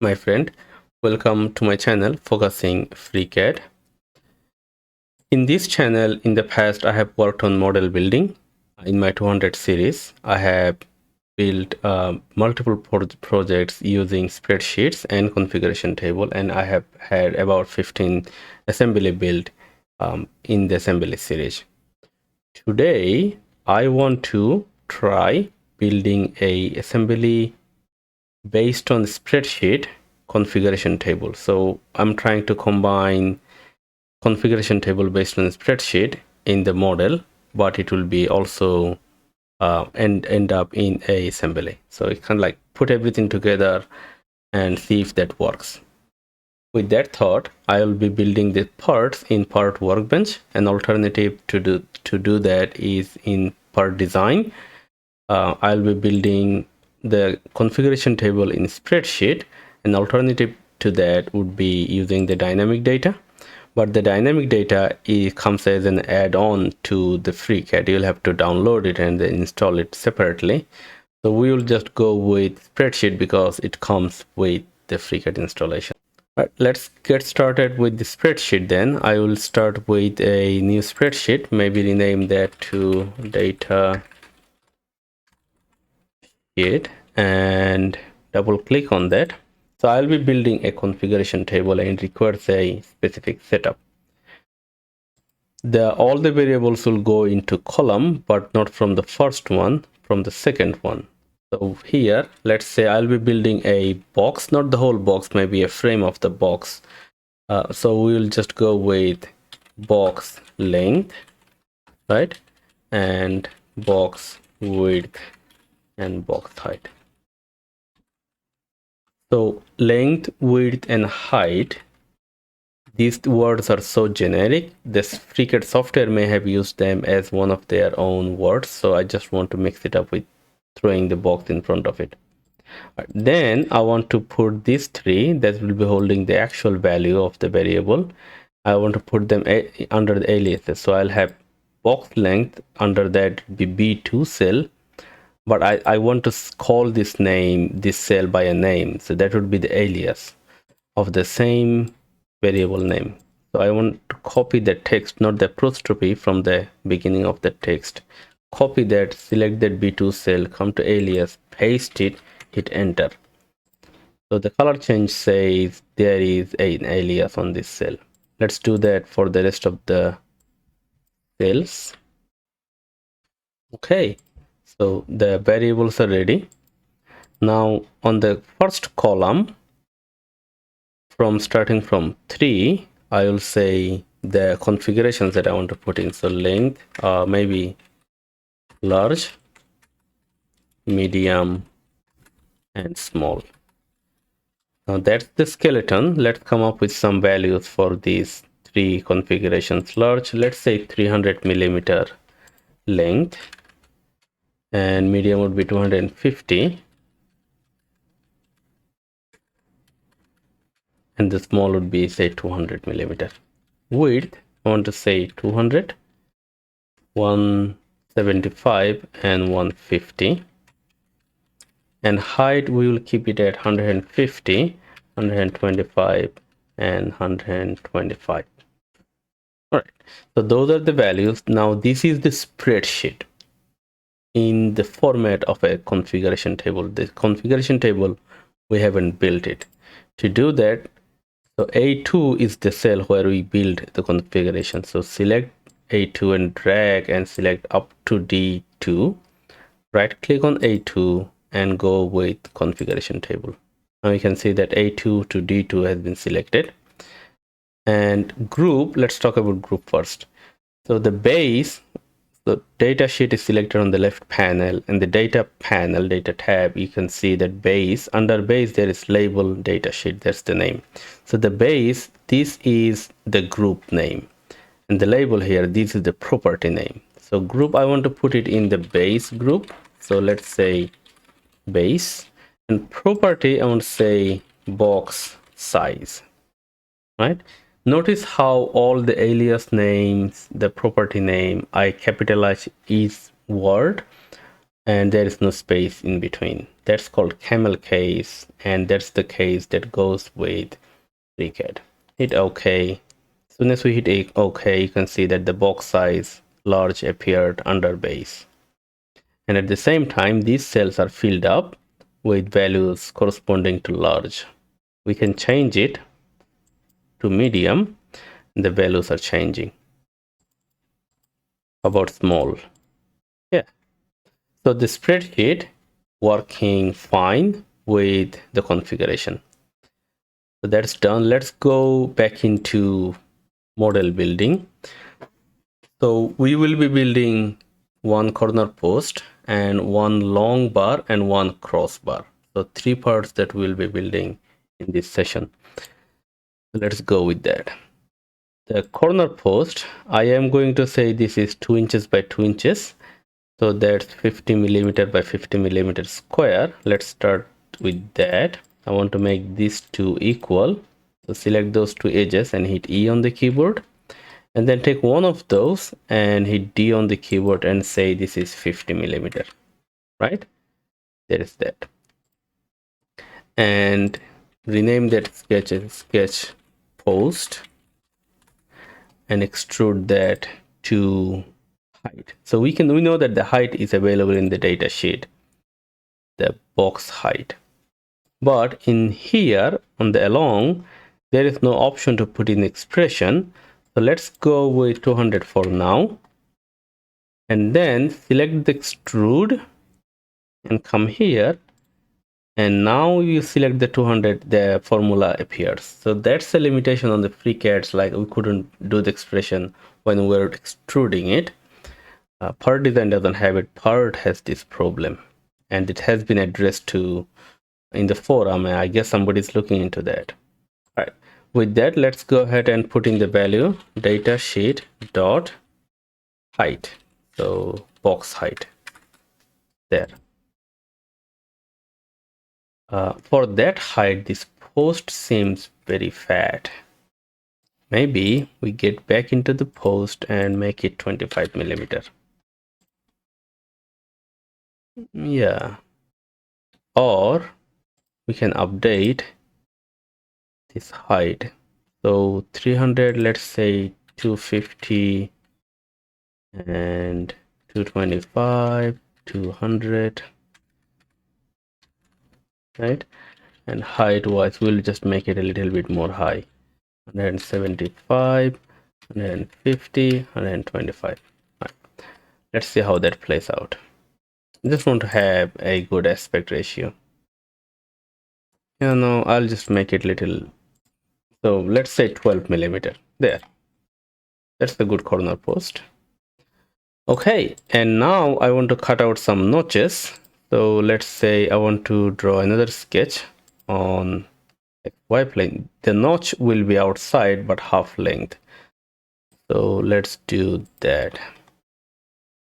My friend, welcome to my channel focusing FreeCAD. In this channel, in the past, I have worked on model building. In my 200 series, I have built multiple projects using spreadsheets and configuration table, and I have had about 15 assembly build in the assembly series. Today, I want to try building a assembly based on spreadsheet configuration table. So I'm trying to combine configuration table based on spreadsheet in the model, but it will be also end up in a assembly. So it kind of like put everything together and see if that works. With that thought, I will be building the parts in part workbench. An alternative to do that is in part design. I'll be building the configuration table in spreadsheet. An alternative to that would be using the dynamic data, but the dynamic data comes as an add-on to the FreeCAD. You'll have to download it and then install it separately. So we will just go with spreadsheet because it comes with the FreeCAD installation. Right, let's get started with the spreadsheet then. I will start with a new spreadsheet, maybe rename that to data sheet and double click on that. So I'll be building a configuration table and it requires a specific setup. All the variables will go into column, but not from the first one, from the second one. So here, let's say I'll be building a box, not the whole box, maybe a frame of the box. So we'll just go with box length, right? And box width and box height. So length, width, and height, these words are so generic. This FreeCAD software may have used them as one of their own words. So I just want to mix it up with throwing the box in front of it. Then I want to put these three that will be holding the actual value of the variable. I want to put them under the aliases. So I'll have box length, under that be B2 cell, but I want to call this cell by a name. So that would be the alias of the same variable name. So I want to copy that text, not the apostrophe from the beginning of the text. Copy that, select that B2 cell, come to alias, paste it, hit enter. So the color change says there is an alias on this cell. Let's do that for the rest of the cells. Okay, so the variables are ready. Now on the first column, starting from 3, I will say the configurations that I want to put in. So length, maybe large, medium, and small. Now that's the skeleton. Let's come up with some values for these 3 configurations. Large, let's say 300 millimeter length, and medium would be 250, and the small would be say 200 millimeter. Width, I want to say 200, 175, and 150. And height, we will keep it at 150, 125, and 125. All right, so those are the values. Now this is the spreadsheet in the format of a configuration table. The configuration table, we haven't built it. To do that, so A2 is the cell where we build the configuration. So select A2 and drag and select up to D2. Right click on A2 and go with configuration table. Now you can see that A2 to D2 has been selected. And group, let's talk about group first. So the base, the data sheet is selected on the left panel, and the data panel, data tab, you can see that base, under base there is label data sheet, that's the name. So the base, this is the group name, and the label here, this is the property name. So group, I want to put it in the base group. So let's say base, and property, I want to say box size, right? Notice how all the alias names, the property name, I capitalize each word, and there is no space in between. That's called camel case, and that's the case that goes with FreeCAD. Hit OK. As soon as we hit OK, you can see that the box size large appeared under base. And at the same time, these cells are filled up with values corresponding to large. We can change it to medium, and the values are changing. About small. Yeah. So the spreadsheet working fine with the configuration. So that's done. Let's go back into model building. So we will be building one corner post and one long bar and one crossbar. So 3 parts that we'll be building in this session. So let's go with that. The corner post, I am going to say this is 2 inches by 2 inches. So that's 50 millimeter by 50 millimeter square. Let's start with that. I want to make these two equal. So select those two edges and hit E on the keyboard. And then take one of those and hit D on the keyboard and say this is 50 millimeter. Right? There is that. And rename that sketch as sketch post and extrude that to height. So we know that the height is available in the data sheet, the box height. But in here on the along, there is no option to put in expression. So let's go with 200 for now. And then select the extrude and come here. And now you select the 200, the formula appears. So that's the limitation on the FreeCAD's, like we couldn't do the expression when we were extruding it. Part design doesn't have it. Part has this problem, and it has been addressed to in the forum. I guess somebody's looking into that. All right. With that, let's go ahead and put in the value data sheet dot height. So box height there. For that height, this post seems very fat. Maybe we get back into the post and make it 25 millimeter. Yeah. Or we can update this height. So 300, let's say 250 and 225, 200, right? And height wise, we'll just make it a little bit more high. 175, 150, 125. Right. Let's see how that plays out. I just want to have a good aspect ratio. No, I'll just make it little. So let's say 12 millimeter there. That's the good corner post. Okay, and now I want to cut out some notches. So let's say I want to draw another sketch on Y plane. The notch will be outside but half length. So let's do that.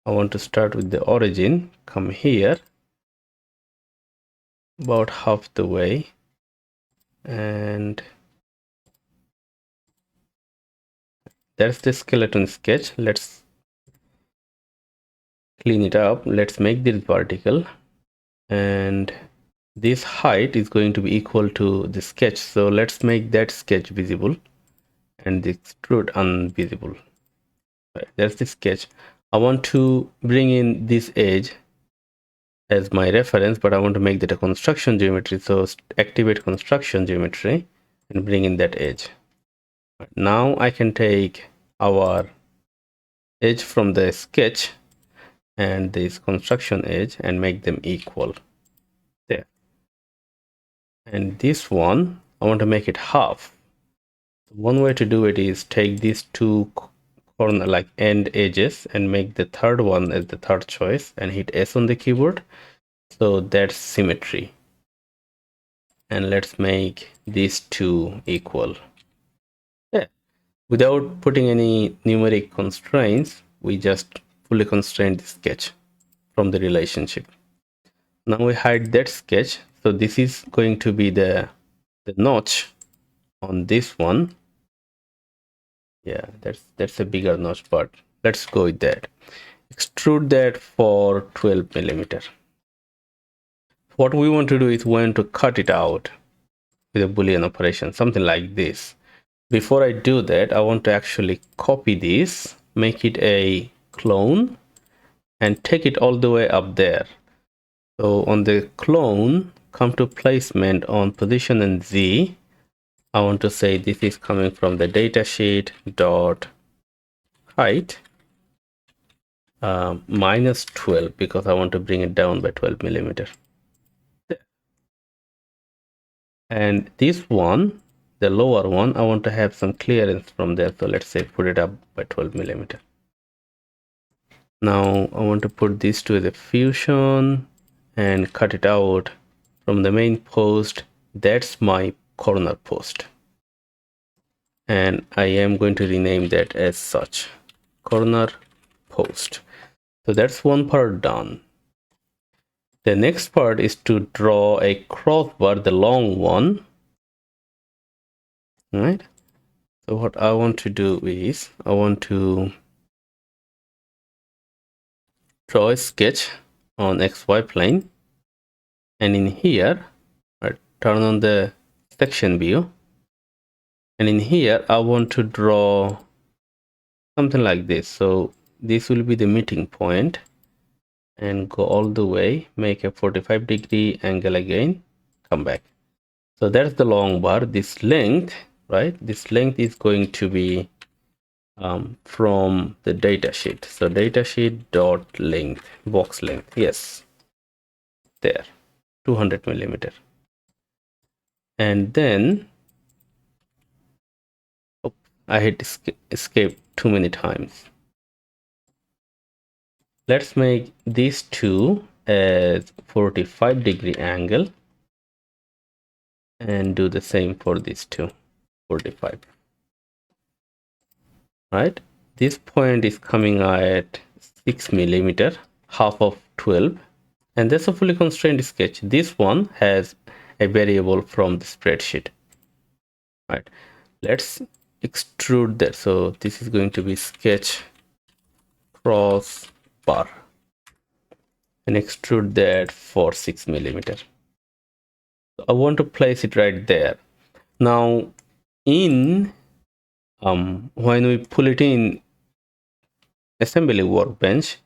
I want to start with the origin, come here about half the way, and that's the skeleton sketch. Let's clean it up. Let's make this vertical, and this height is going to be equal to the sketch. So let's make that sketch visible and the extrude invisible. Right, that's the sketch. I want to bring in this edge as my reference, but I want to make that a construction geometry. So activate construction geometry and bring in that edge. Now I can take our edge from the sketch and this construction edge and make them equal there. And this one, I want to make it half. One way to do it is take these two corner like end edges and make the third one as the third choice and hit S on the keyboard. So that's symmetry. And let's make these two equal. Yeah. Without putting any numeric constraints, we just fully constrain the sketch from the relationship. Now we hide that sketch. So this is going to be the notch on this one. Yeah, that's a bigger notch, but let's go with that. extrude that for 12 millimeter. What we want to do is we want to cut it out with a Boolean operation, something like this. Before I do that, I want to actually copy this, make it a clone, and take it all the way up there. So on the clone, come to placement on position and Z. I want to say this is coming from the datasheet dot height minus 12, because I want to bring it down by 12 millimeter. And this one, the lower one, I want to have some clearance from there. So let's say put it up by 12 millimeter. Now I want to put these two as a fusion and cut it out from the main post. That's my corner post. And I am going to rename that as such, corner post. So that's one part done. The next part is to draw a crossbar, the long one. All right. So what I want to do is I want to draw a sketch on XY plane. And in here, I turn on the section view. And in here, I want to draw something like this. So this will be the meeting point, and go all the way, make a 45-degree angle again, come back. So that's the long bar. This length, right? This length is going to be from the datasheet. So datasheet dot length, box length. Yes, there, 200 millimeter. And then I hit escape too many times. Let's make these two as 45-degree angle and do the same for these two, 45. Right? This point is coming at 6 millimeter, half of 12, and that's a fully constrained sketch. This one has a variable from the spreadsheet. Right? Let's extrude that. So this is going to be sketch crossbar, and extrude that for 6 millimeter. I want to place it right there. Now, in when we pull it in assembly workbench,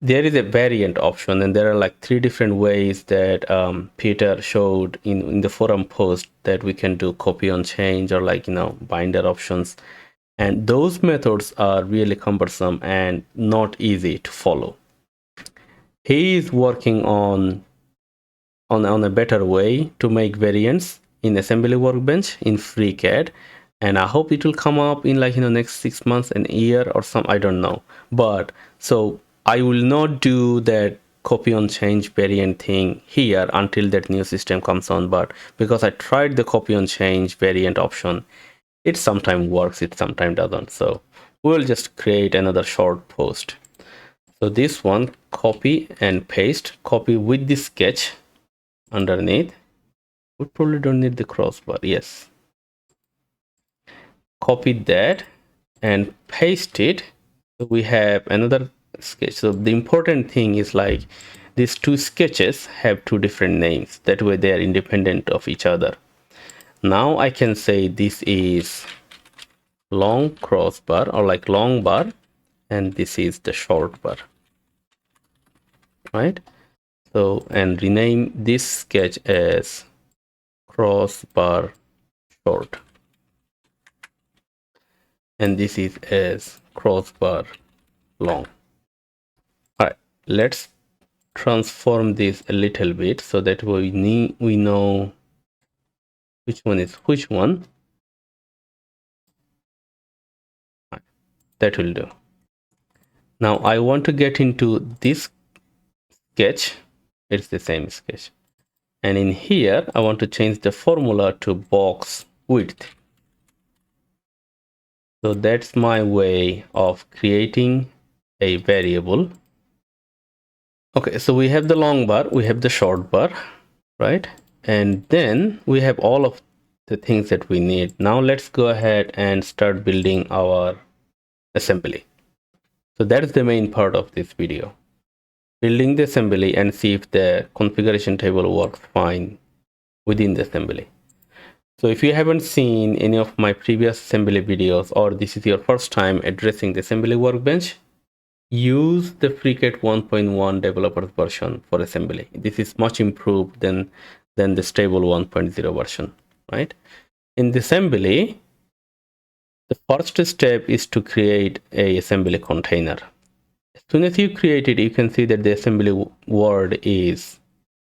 there is a variant option, and there are like 3 different ways that Peter showed in the forum post that we can do copy on change, or like, binder options. And those methods are really cumbersome and not easy to follow. He is working on a better way to make variants in assembly workbench in FreeCAD, and I hope it will come up in like next 6 months, an year or some, I don't know. But so I will not do that copy on change variant thing here until that new system comes on. But because I tried the copy on change variant option, it sometimes works, it sometimes doesn't. So we'll just create another short post. So this one, copy and paste, copy with the sketch underneath. We probably don't need the crossbar. Yes, copy that and paste it. So we have another sketch. So the important thing is like these two sketches have 2 different names, that way they are independent of each other. Now I can say this is long crossbar, or like long bar, and this is the short bar, right? So, and rename this sketch as crossbar short, and this is as crossbar long. All right, let's transform this a little bit so that we know which one is which one. Right, that will do. Now I want to get into this sketch. It's the same sketch, and in here I want to change the formula to box width. So that's my way of creating a variable. Okay, so we have the long bar, we have the short bar, right? And then we have all of the things that we need. Now let's go ahead and start building our assembly. So that's the main part of this video. Building the assembly and see if the configuration table works fine within the assembly. So if you haven't seen any of my previous assembly videos, or this is your first time addressing the assembly workbench, use the FreeCAD 1.1 developers version for assembly. This is much improved than the stable 1.0 version, right? In the assembly, the first step is to create a assembly container. As soon as you create it, you can see that the assembly word is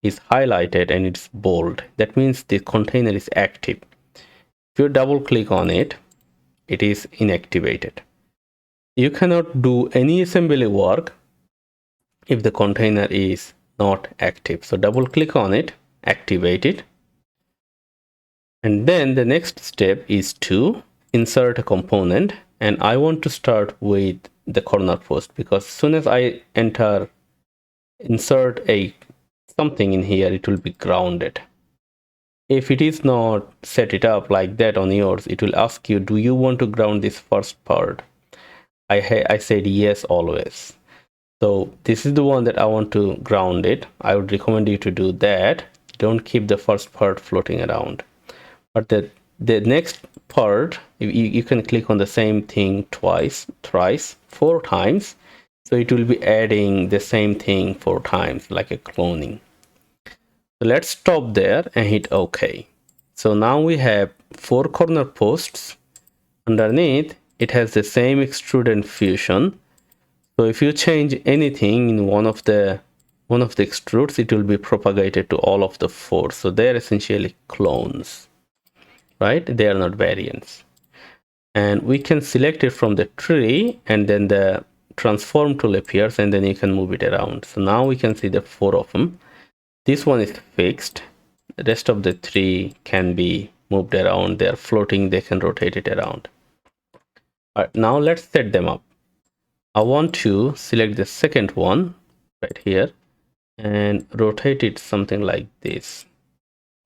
highlighted and it's bold. That means the container is active. If you double click on it, it is inactivated. You cannot do any assembly work if the container is not active. So double click on it, activate it. And then the next step is to insert a component. And I want to start with the corner post, because as soon as I insert something in here, it will be grounded. If it is not set it up like that on yours, it will ask you, do you want to ground this first part? I said yes always. So this is the one that I want to ground it. I would recommend you to do that. Don't keep the first part floating around. But the next part, you can click on the same thing twice, thrice, 4 times. So it will be adding the same thing 4 times, like a cloning. So let's stop there and hit OK. So now we have 4 corner posts. Underneath, it has the same extrude and fusion. So if you change anything in one of the extrudes, it will be propagated to all of the 4. So they are essentially clones, right? They are not variants. And we can select it from the tree, and then the transform tool appears, and then you can move it around. So now we can see the 4 of them. This one is fixed. The rest of the 3 can be moved around. They are floating. They can rotate it around. All right, now let's set them up. I want to select the second one right here and rotate it something like this.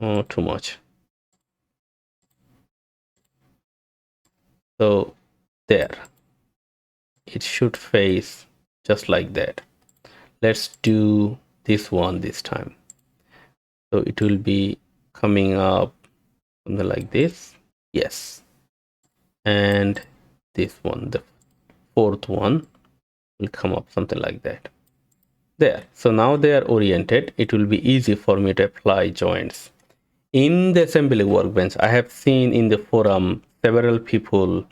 Oh, too much. So there, it should face just like that. Let's do this one this time. So it will be coming up something like this. Yes. And this one, the 4th one, will come up something like that. There. So now they are oriented. It will be easy for me to apply joints. In the assembly workbench, I have seen in the forum several people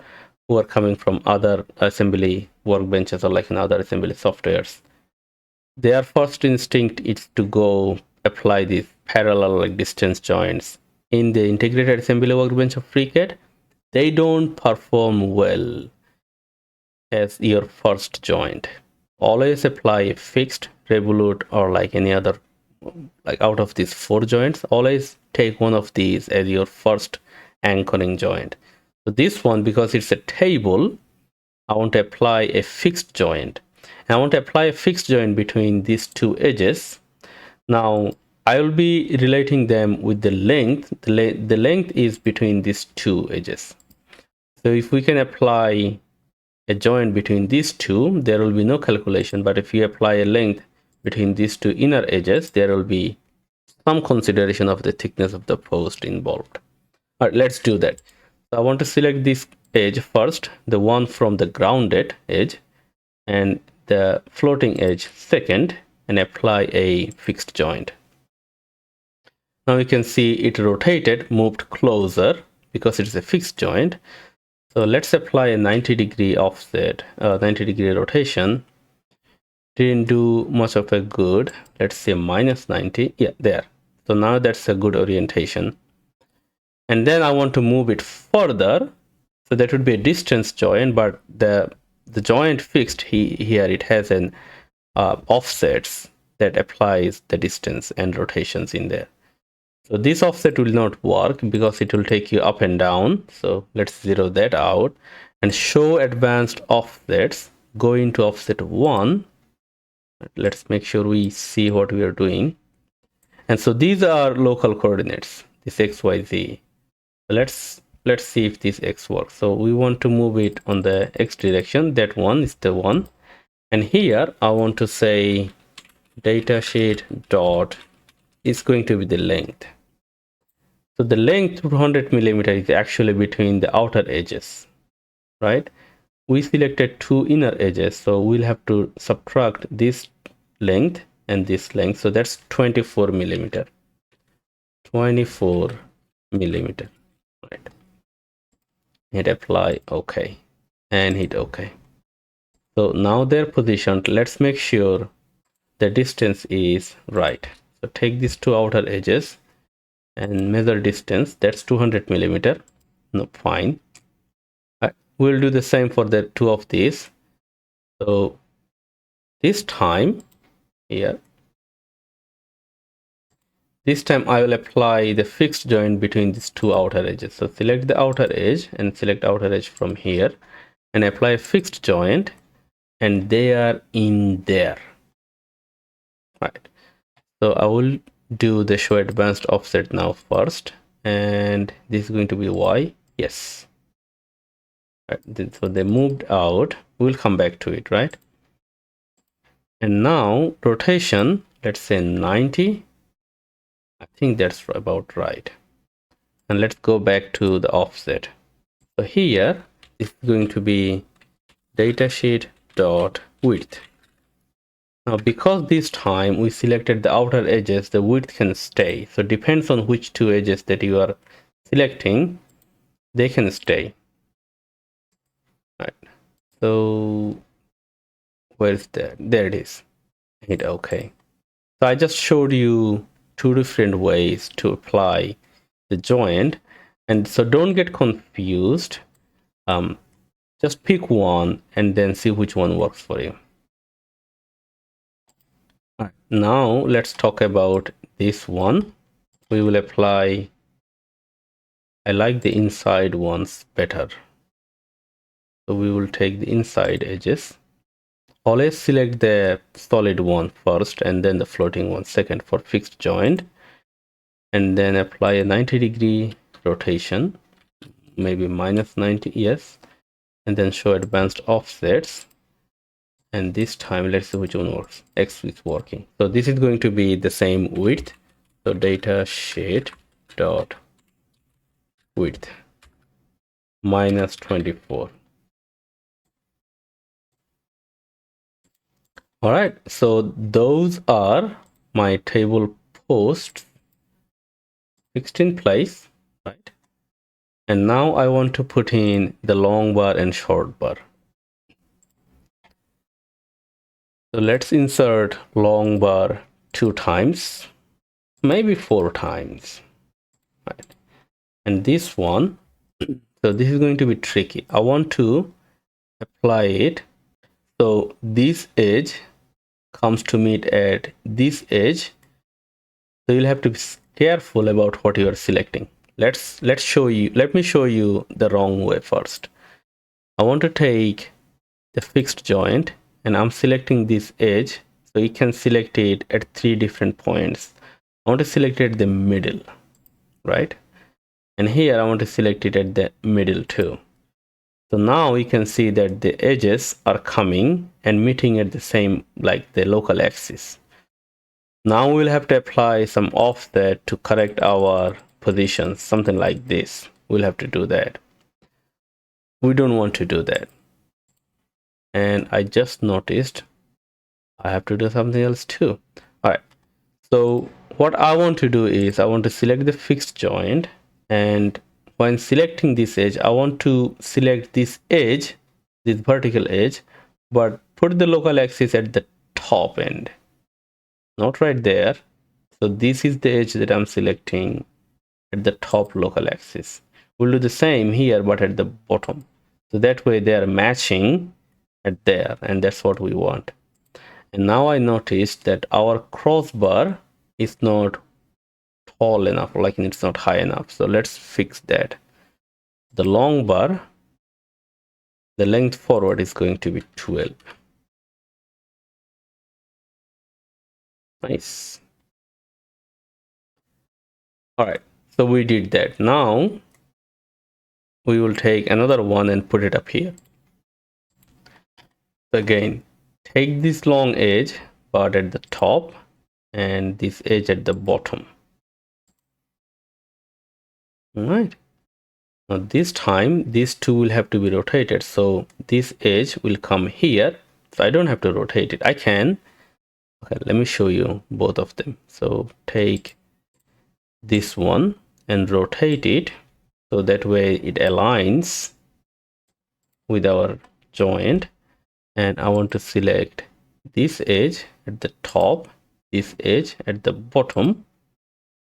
who are coming from other assembly workbenches or like in other assembly softwares. Their first instinct is to go apply these parallel like distance joints. In the integrated assembly workbench of FreeCAD, they don't perform well as your first joint. Always apply a fixed, revolute, or like any other, like out of these 4 joints, always take one of these as your first anchoring joint. So this one, because it's a table, I want to apply a fixed joint. And I want to apply a fixed joint between these 2 edges. Now I will be relating them with the length. The length is between these 2 edges. So if we can apply a joint between these 2, there will be no calculation. But if you apply a length between these 2 inner edges, there will be some consideration of the thickness of the post involved. All right, let's do that. So I want to select this edge first, the one from the grounded edge, and the floating edge second, and apply a fixed joint. Now you can see it rotated, moved closer because it's a fixed joint. So let's apply a 90-degree offset, 90-degree rotation. Didn't do much of a good. Let's say minus 90. Yeah, there. So now that's a good orientation. And then I want to move it further. So that would be a distance joint, but the joint fixed here, it has an offsets that applies the distance and rotations in there. So this offset will not work because it will take you up and down. So let's zero that out and show advanced offsets. Go into offset 1. Let's make sure we see what we are doing. And so these are local coordinates, this x, y, z. Let's see if this x works. So we want to move it on the x direction. That one is the one. And here I want to say datasheet dot is going to be the length. So the length 200 millimeter is actually between the outer edges, right? We selected two inner edges, so we'll have to subtract this length and this length. So that's 24 millimeter. 24 millimeter, right? Hit apply, okay, and hit okay. So now they're positioned. Let's make sure the distance is right. So take these two outer edges and measure distance. That's 200 millimeter. No, fine. We'll do the same for the two of these. So this time here, this time I will apply the fixed joint between these two outer edges. So select the outer edge and select outer edge from here and apply a fixed joint, and they are in there, right? So I will do the show advanced offset now first, and this is going to be Y. Yes, right. So they moved out. We'll come back to it, right? And now rotation, let's say 90. I think that's about right. And let's go back to the offset. So here is going to be datasheet dot width. Now, because this time we selected the outer edges, the width can stay. So depends on which two edges that you are selecting, they can stay. Right. So where is that? There it is. Hit OK. So I just showed you two different ways to apply the joint. And so don't get confused. Just pick one and then see which one works for you. All right. Now let's talk about this one. We will apply, I like the inside ones better. So we will take the inside edges. Always select the solid one first and then the floating one second for fixed joint. And then apply a 90-degree rotation, maybe minus 90, yes. And then show advanced offsets. And this time, let's see which one works. X is working. So this is going to be the same width. So data sheet dot width minus 24. All right. So those are my table posts fixed in place, right? And now I want to put in the long bar and short bar. So let's insert long bar 2 times, maybe 4 times, right? And this one, so this is going to be tricky. I want to apply it. So this edge comes to meet at this edge. So you'll have to be careful about what you are selecting. Let me show you the wrong way first. I want to take the fixed joint and I'm selecting this edge, so you can select it at 3 different points. I want to select it at the middle, right? And here I want to select it at the middle too. So now we can see that the edges are coming and meeting at the same, like the local axis. Now we'll have to apply some offset to correct our positions, something like this. We'll have to do that. We don't want to do that. And I just noticed I have to do something else too. All right. So what I want to do is I want to select the fixed joint, and when selecting this edge, I want to select this edge, this vertical edge, but put the local axis at the top end, not right there. So this is the edge that I'm selecting at the top local axis. We'll do the same here, but at the bottom. So that way they are matching at there, and that's what we want. And now I noticed that our crossbar is not tall enough, like it's not high enough. So let's fix that. The long bar, the length forward is going to be 12. Nice. All right, so we did that. Now we will take another one and put it up here. So again, take this long edge but at the top and this edge at the bottom. All right, now this time these two will have to be rotated, so this edge will come here, so I don't have to rotate it. I can, okay, let me show you both of them. So take this one and rotate it so that way it aligns with our joint, and I want to select this edge at the top, this edge at the bottom,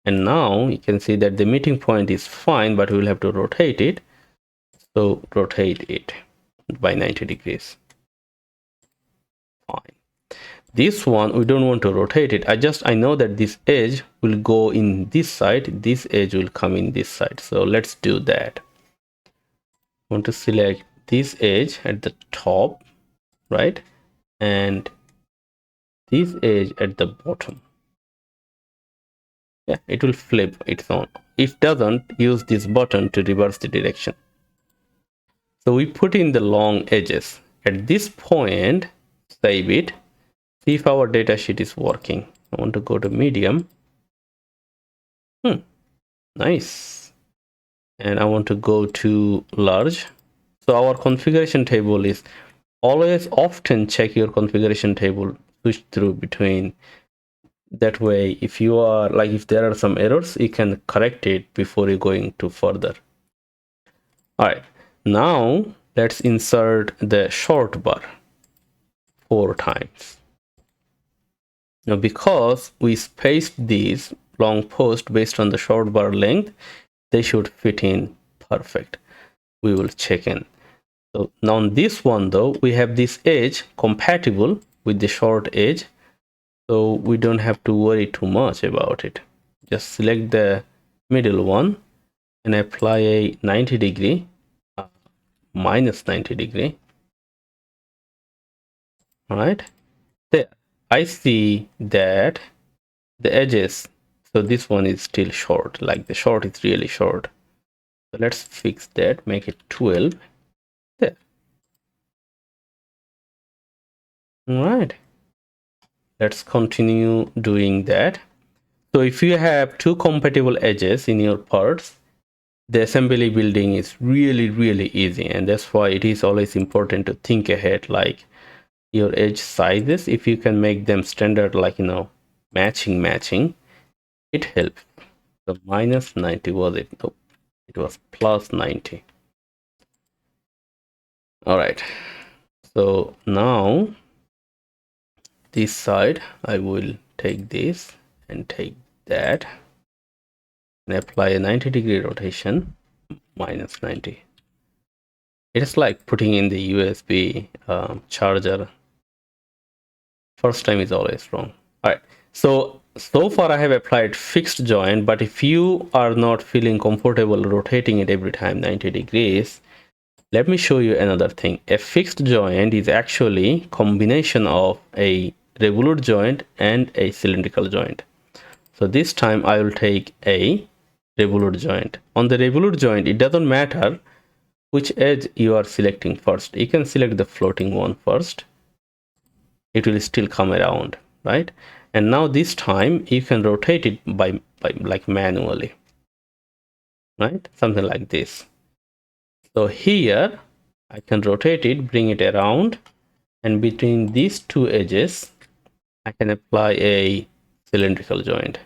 and now you can see that the meeting point is fine, but we will have to rotate it. So rotate it by 90 degrees. Fine. This one we don't want to rotate it. I know that this edge will go in this side, this edge will come in this side, so let's do that. I want to select this edge at the top, right, and this edge at the bottom. Yeah, it will flip its own. If doesn't, use this button to reverse the direction. So we put in the long edges. At this point, save it. See if our data sheet is working. I want to go to medium. Nice. And I want to go to large. So our configuration table is always often check your configuration table, switch through between. That way, if you are like, if there are some errors, you can correct it before you going to further. All right, now let's insert the short bar 4 times. Now, because we spaced these long posts based on the short bar length, they should fit in perfect. We will check in. So now on this one though, we have this edge compatible with the short edge, so we don't have to worry too much about it. Just select the middle one and apply a 90 degree, minus 90 degree. All right, there I see that the edges, so this one is still short, like the short is really short. So let's fix that, make it 12. There. All right, let's continue doing that. So if you have two compatible edges in your parts, the assembly building is really easy, and that's why it is always important to think ahead, like your edge sizes, if you can make them standard, like, you know, matching, it helps. So minus 90 was it? Nope, it was plus 90. All right, so now this side I will take this and take that and apply a 90 degree rotation, minus 90. It is like putting in the USB charger. First time is always wrong. All right, so far I have applied fixed joint, but if you are not feeling comfortable rotating it every time 90 degrees, let me show you another thing. A fixed joint is actually combination of a revolute joint and a cylindrical joint. So this time I will take a revolute joint. On the revolute joint, it doesn't matter which edge you are selecting first. You can select the floating one first. It will still come around, right? And now this time you can rotate it by like manually, right? Something like this. So here I can rotate it, bring it around, and between these two edges I can apply a cylindrical joint.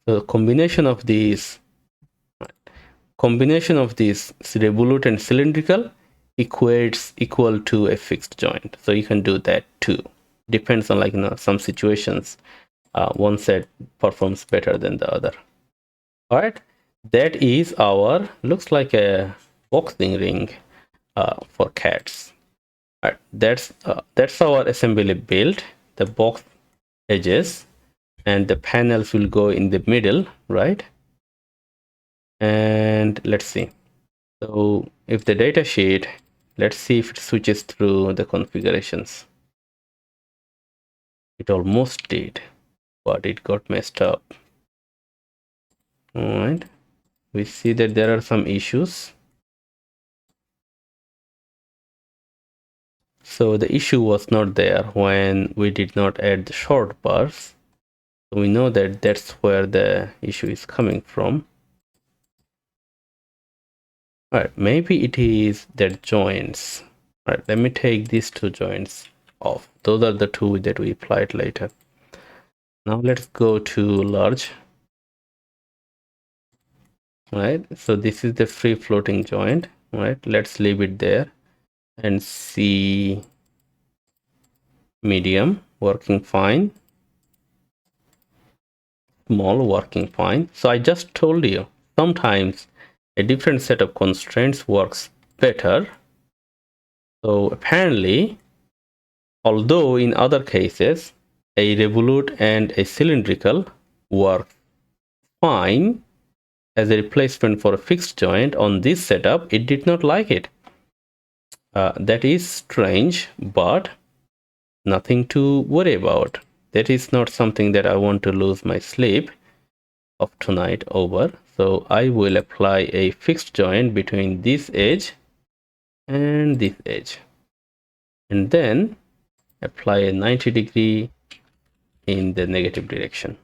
So the combination of these revolute and cylindrical equal to a fixed joint. So you can do that too. Depends on, like, you know, some situations one set performs better than the other. All right, that is our, looks like a boxing ring for cats. All right, that's our assembly build. The box edges and the panels will go in the middle, right? And let's see. So if the data sheet, let's see if it switches through the configurations. It almost did, but it got messed up. All right, we see that there are some issues. So the issue was not there when we did not add the short bars. So we know that that's where the issue is coming from. All right, maybe it is that joints. All right, let me take these two joints off. Those are the two that we applied later. Now let's go to large. All right, so this is the free floating joint. All right, let's leave it there and see medium working fine, small working fine. So I just told you sometimes a different set of constraints works better. So apparently, although in other cases a revolute and a cylindrical work fine as a replacement for a fixed joint, on this setup it did not like it. That is strange, but nothing to worry about. That is not something that I want to lose my sleep of tonight over. So I will apply a fixed joint between this edge and this edge, and then apply a 90-degree in the negative direction.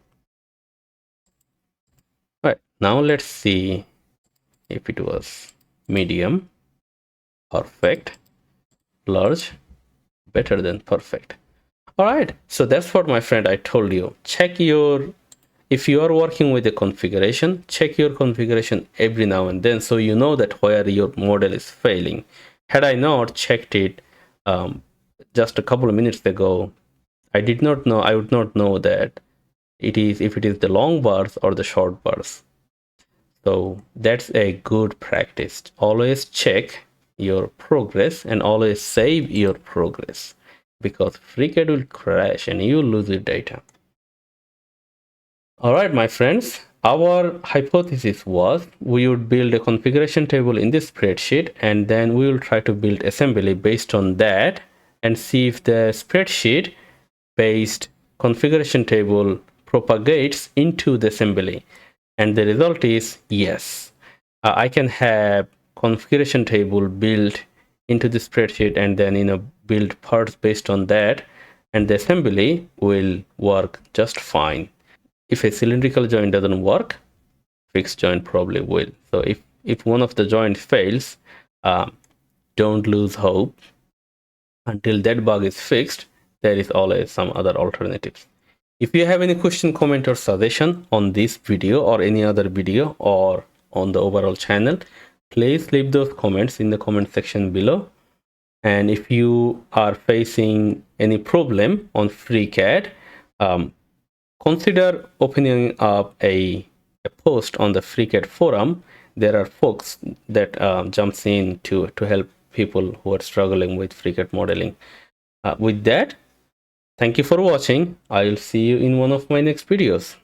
Right, now let's see if it was medium, perfect, large, better than perfect. All right, so that's what, my friend, I told you. Check your, if you are working with a configuration, check your configuration every now and then so you know that where your model is failing. Had I not checked it just a couple of minutes ago, I did not know, I would not know that it is, if it is the long bars or the short bars. So that's a good practice. Always check your progress and always save your progress, because FreeCAD will crash and you will lose your data. All right, my friends, our hypothesis was we would build a configuration table in this spreadsheet, and then we will try to build assembly based on that and see if the spreadsheet based configuration table propagates into the assembly. And the result is yes. I can have configuration table built into the spreadsheet and then build parts based on that, and the assembly will work just fine. If a cylindrical joint doesn't work, fixed joint probably will. So if one of the joints fails, don't lose hope. Until that bug is fixed, there is always some other alternatives. If you have any question, comment, or suggestion on this video or any other video or on the overall channel, please leave those comments in the comment section below. And if you are facing any problem on FreeCAD, consider opening up a post on the FreeCAD forum. There are folks that jumps in to help people who are struggling with FreeCAD modeling. With that, thank you for watching. I'll see you in one of my next videos.